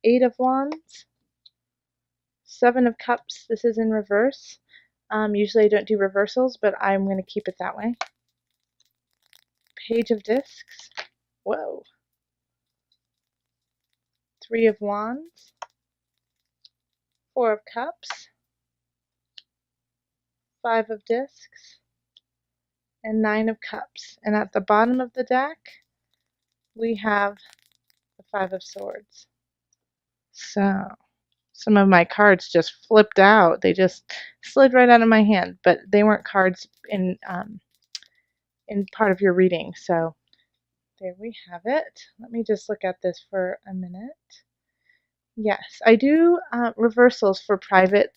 Eight of Wands, Seven of Cups. This is in reverse. Usually I don't do reversals, but I'm going to keep it that way. Page of Discs. Whoa. Three of Wands, Four of Cups, Five of Discs, and Nine of Cups. And at the bottom of the deck, we have the Five of Swords. So, some of my cards just flipped out. They just slid right out of my hand, but they weren't cards in part of your reading. So, there we have it. Let me just look at this for a minute. Yes, I do reversals for private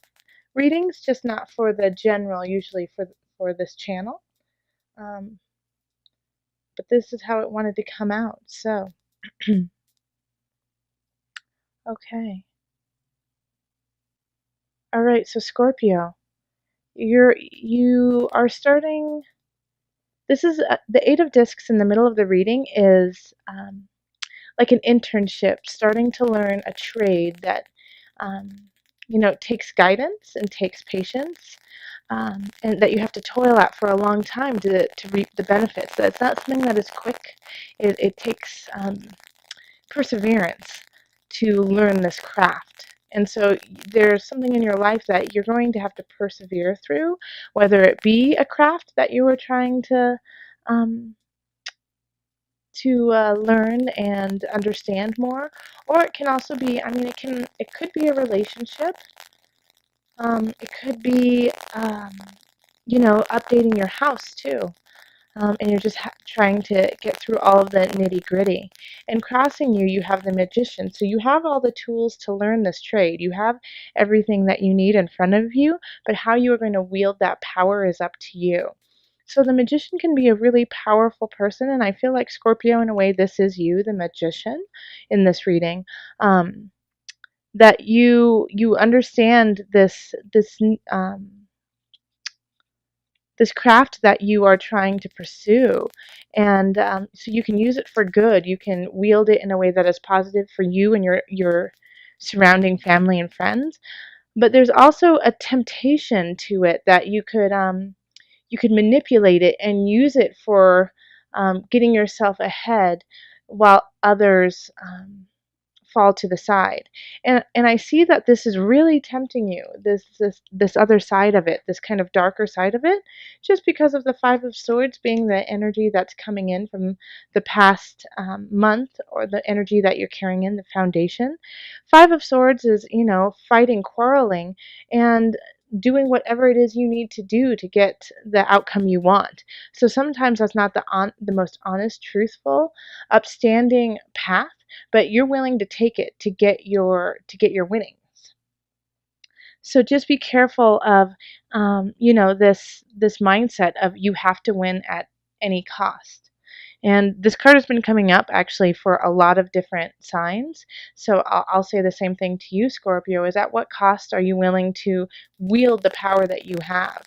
readings, just not for the general, usually for this channel. But this is how it wanted to come out. So, okay. All right, so Scorpio, you are starting. This is the Eight of Discs in the middle of the reading is like an internship, starting to learn a trade that takes guidance and takes patience, and that you have to toil at for a long time to reap the benefits. That's not something that is quick. It takes perseverance to learn this craft. And so there's something in your life that you're going to have to persevere through, whether it be a craft that you were trying to learn and understand more, or it can also be, it could be a relationship. It could be, updating your house too. And you're just trying to get through all of the nitty-gritty. And crossing you, you have the Magician. So you have all the tools to learn this trade. You have everything that you need in front of you, but how you are going to wield that power is up to you. So the Magician can be a really powerful person, and I feel like Scorpio, in a way, this is you, the Magician, in this reading. That you understand this craft that you are trying to pursue, and so you can use it for good. You can wield it in a way that is positive for you and your surrounding family and friends. But there's also a temptation to it that you could manipulate it and use it for getting yourself ahead while others fall to the side. And I see that this is really tempting you, this other side of it, this kind of darker side of it, just because of the Five of Swords being the energy that's coming in from the past month, or the energy that you're carrying in, the foundation. Five of Swords is, fighting, quarreling, and doing whatever it is you need to do to get the outcome you want. So sometimes that's not the most honest, truthful, upstanding path, but you're willing to take it to get your winnings. So just be careful of this mindset of you have to win at any cost. And this card has been coming up actually for a lot of different signs. So I'll say the same thing to you, Scorpio, is at what cost are you willing to wield the power that you have?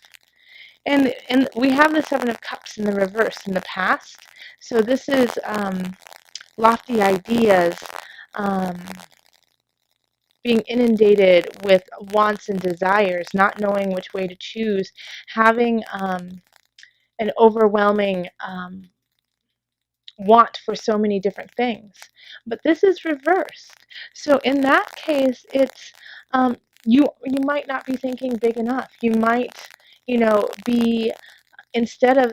And we have the Seven of Cups in the reverse in the past. So this is lofty ideas, being inundated with wants and desires, not knowing which way to choose, having an overwhelming want for so many different things. But this is reversed. So in that case, it's you might not be thinking big enough. You might, be, instead of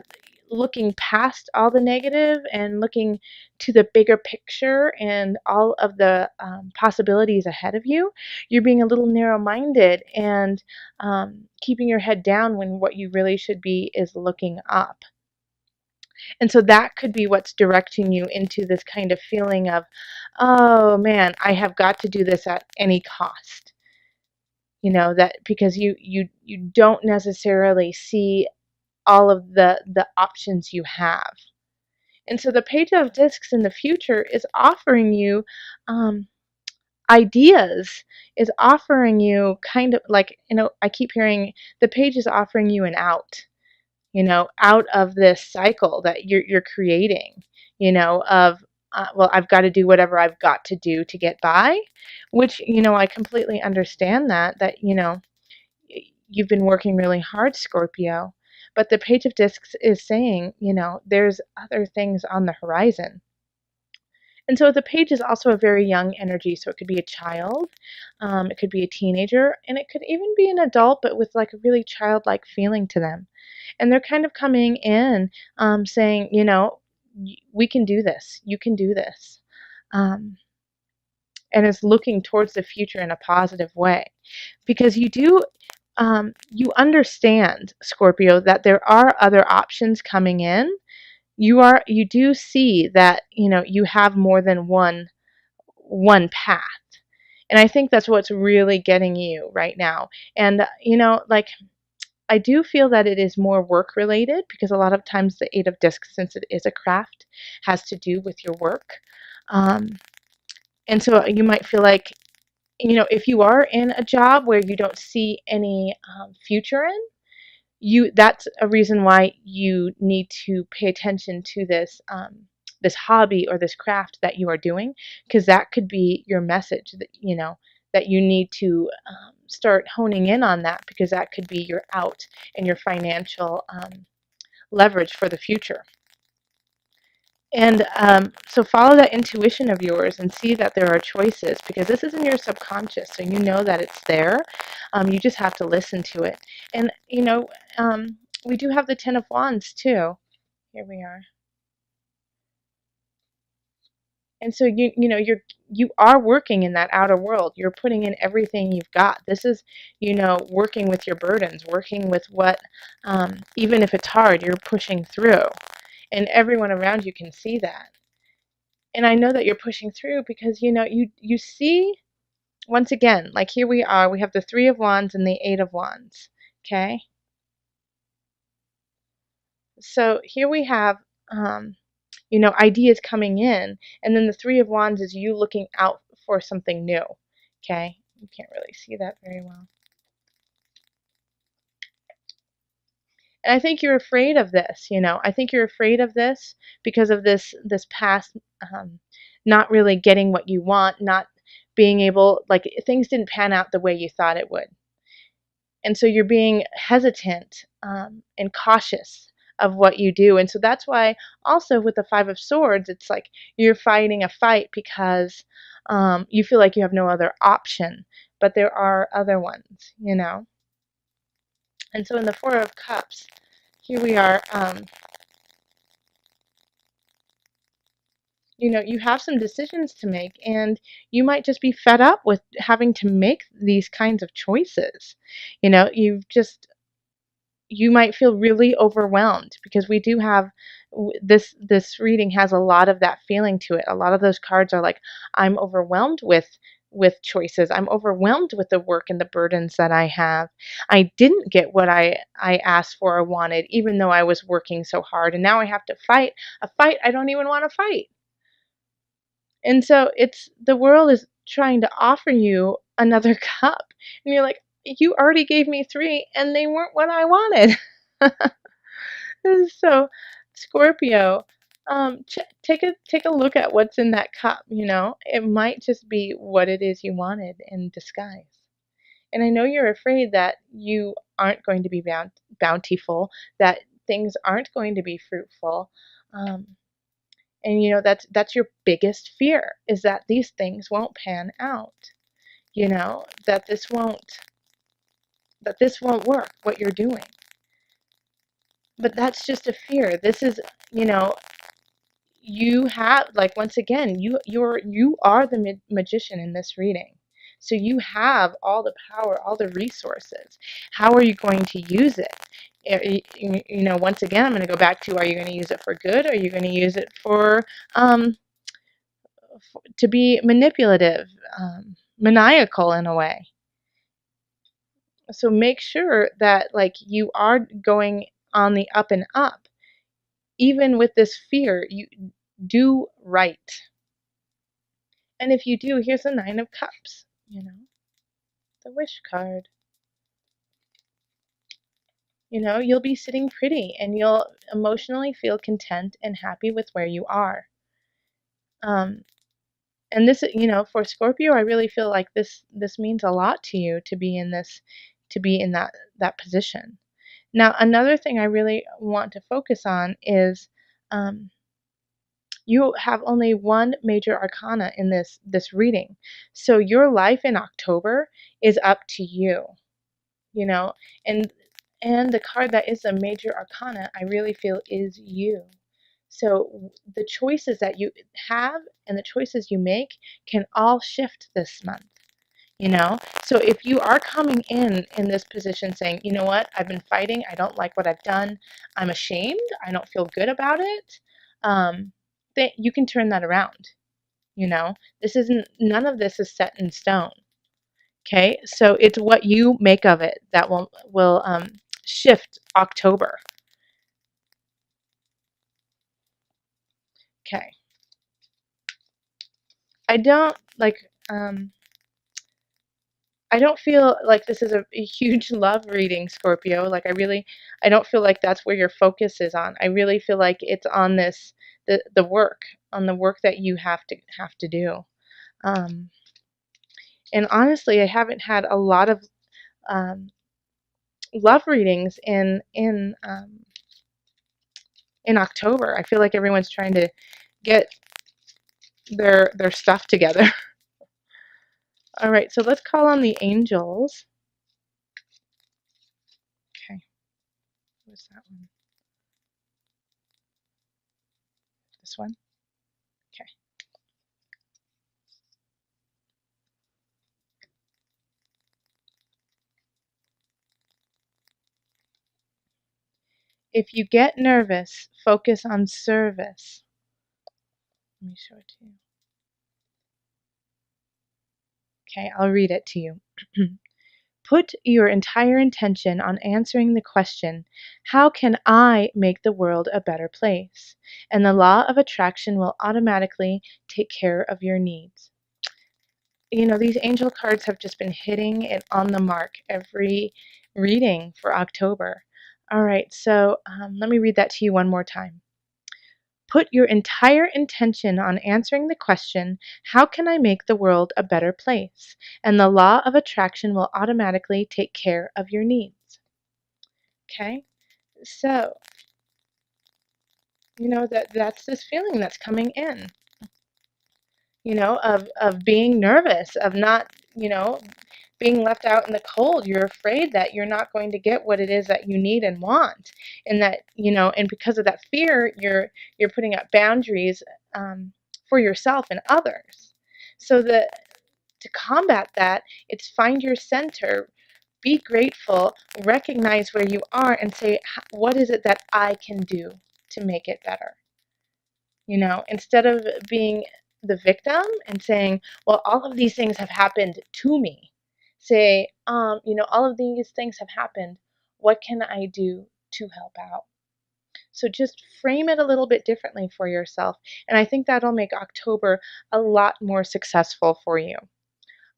looking past all the negative and looking to the bigger picture and all of the possibilities ahead of you, you're being a little narrow-minded and keeping your head down when what you really should be is looking up. And so that could be what's directing you into this kind of feeling of, oh man, I have got to do this at any cost. That because you don't necessarily see all of the options you have. And so the Page of Discs in the future is offering you ideas, is offering you kind of like, I keep hearing the Page is offering you an out, out of this cycle that you're creating, of well, I've got to do whatever I've got to do to get by, which, I completely understand that, you've been working really hard, Scorpio. But the Page of Discs is saying, there's other things on the horizon. And so the page is also a very young energy. So it could be a child, it could be a teenager, and it could even be an adult, but with like a really childlike feeling to them. And they're kind of coming in saying, we can do this. You can do this. Um, and is looking towards the future in a positive way. Because you understand, Scorpio, that there are other options coming in. You do see that, you have more than one path. And I think that's what's really getting you right now. And, like, I do feel that it is more work related, because a lot of times the Eight of Discs, since it is a craft, has to do with your work. Um, and so you might feel like, if you are in a job where you don't see any future in, that's a reason why you need to pay attention to this hobby or this craft that you are doing, because that could be your message, that you need to start honing in on that, because that could be your out and your financial leverage for the future. And so follow that intuition of yours and see that there are choices, because this is in your subconscious, so you know that it's there. You just have to listen to it. And, we do have the Ten of Wands too. Here we are. And so you are working in that outer world. You're putting in everything you've got. This is, working with your burdens, working with what, even if it's hard, you're pushing through. And everyone around you can see that. And I know that you're pushing through because, you see, once again, like here we are, we have the Three of Wands and the Eight of Wands. Okay? So here we have, ideas coming in, and then the Three of Wands is you looking out for something new. Okay? You can't really see that very well. And I think you're afraid of this, I think you're afraid of this because of this past, not really getting what you want, not being able, like, things didn't pan out the way you thought it would. And so you're being hesitant and cautious of what you do. And so that's why also with the Five of Swords, it's like you're fighting a fight because you feel like you have no other option, but there are other ones. And so in the Four of Cups, here we are, you have some decisions to make, and you might just be fed up with having to make these kinds of choices. You might feel really overwhelmed, because we do have this reading has a lot of that feeling to it. A lot of those cards are like, I'm overwhelmed with choices. I'm overwhelmed with the work and the burdens that I have. I didn't get what I asked for or wanted, even though I was working so hard, and now I have to fight a fight I don't even want to fight. And so it's the world is trying to offer you another cup. And you're like, you already gave me three and they weren't what I wanted. So, Scorpio, take a look at what's in that cup. It might just be what it is you wanted in disguise. And I know you're afraid that you aren't going to be bountiful, that things aren't going to be fruitful. And that's your biggest fear, is that these things won't pan out. That this won't work, what you're doing. But that's just a fear. This is, you have, like, once again, you are the magician in this reading. So you have all the power, all the resources. How are you going to use it? Once again, I'm going to go back to, are you going to use it for good? Or are you going to use it for to be manipulative, maniacal in a way? So make sure that, like, you are going on the up and up. Even with this fear, you do right. And if you do, here's the Nine of Cups, the wish card. You'll be sitting pretty, and you'll emotionally feel content and happy with where you are. Um, and this, for Scorpio, I really feel like this means a lot to you to be in this, to be in that position. Now, another thing I really want to focus on is um, you have only one major arcana in this reading, so your life in October is up to you. You know, and the card that is a major arcana, I really feel, is you. So the choices that you have and the choices you make can all shift this month. So if you are coming in this position saying, you know what, I've been fighting, I don't like what I've done, I'm ashamed, I don't feel good about it, then you can turn that around. This isn't, none of this is set in stone. Okay, so it's what you make of it that will shift October. Okay, I don't like. I don't feel like this is a huge love reading, Scorpio. Like I don't feel like that's where your focus is on. I really feel like it's on the work, on the work that you have to do. Um, and honestly, I haven't had a lot of um, love readings in October. I feel like everyone's trying to get their stuff together. All right, so let's call on the angels. Okay, what's that one? This one? Okay. If you get nervous, focus on service. Let me show it to you. Okay, I'll read it to you. Put your entire intention on answering the question, how can I make the world a better place? And the law of attraction will automatically take care of your needs. These angel cards have just been hitting it on the mark every reading for October. All right, so let me read that to you one more time. Put your entire intention on answering the question, how can I make the world a better place? And the law of attraction will automatically take care of your needs. Okay? So, that's this feeling that's coming in, of being nervous, of not, being left out in the cold. You're afraid that you're not going to get what it is that you need and want, and that and because of that fear, you're putting up boundaries for yourself and others. So that to combat that, it's find your center, be grateful, recognize where you are, and say, what is it that I can do to make it better? Instead of being the victim and saying, well, all of these things have happened to me, say, all of these things have happened. What can I do to help out? So just frame it a little bit differently for yourself. And I think that'll make October a lot more successful for you.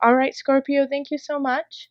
All right, Scorpio, thank you so much.